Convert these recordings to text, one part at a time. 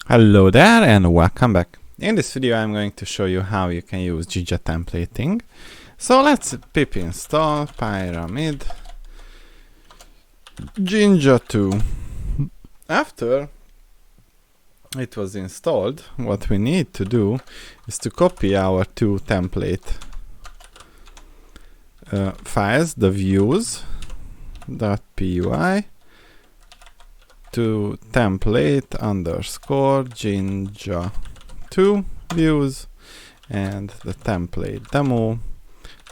Hello there and welcome back. In this video I'm going to show you how you can use Jinja templating. So let's pip install pyramid Jinja2. After it was installed, what we need to do is to copy our two template files, the views.py to template underscore Jinja2 views and the template demo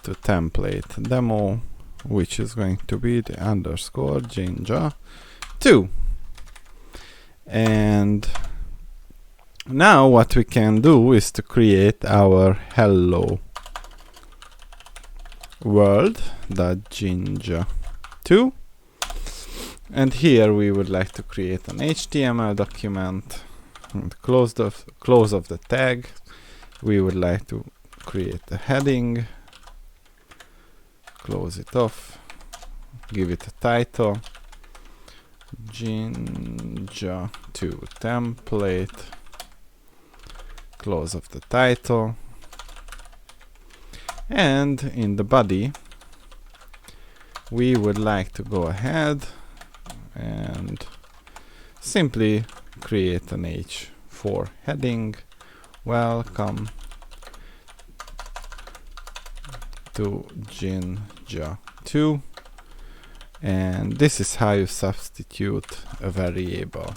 to template demo, which is going to be the underscore Jinja2. And now what we can do is to create our hello world.jinja2. And here we would like to create an HTML document and close of the tag. We would like to create a heading, close it off, give it a title, Jinja2 template, close of the title, and in the body we would like to go ahead and simply create an H4 heading. Welcome to Jinja2, and this is how you substitute a variable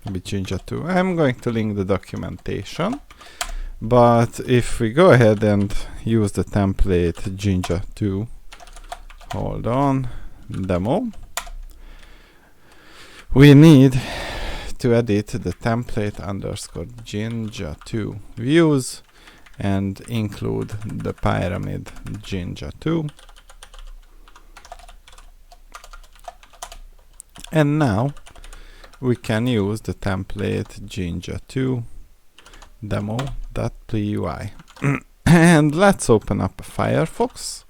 with Jinja2. I'm going to link the documentation, but if we go ahead and use the template Jinja2, hold on, demo, we need to edit the template underscore Jinja2 views and include the pyramid Jinja2. And now we can use the template Jinja2 demo.py. And let's open up Firefox.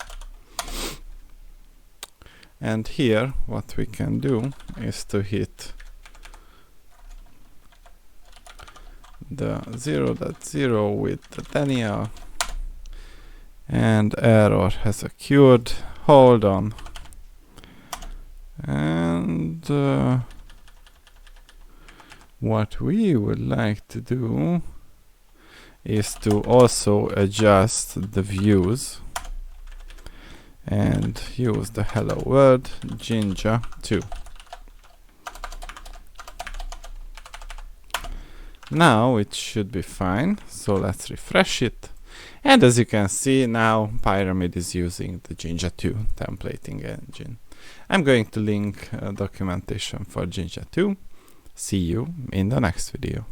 And here what we can do is to hit the 0.0 with the Daniel, and error has occurred. Hold on. And what we would like to do is to also adjust the views and use the hello world Jinja2. Now it should be fine, so let's refresh it. And as you can see, now Pyramid is using the Jinja2 templating engine. I'm going to link documentation for Jinja2. See you in the next video.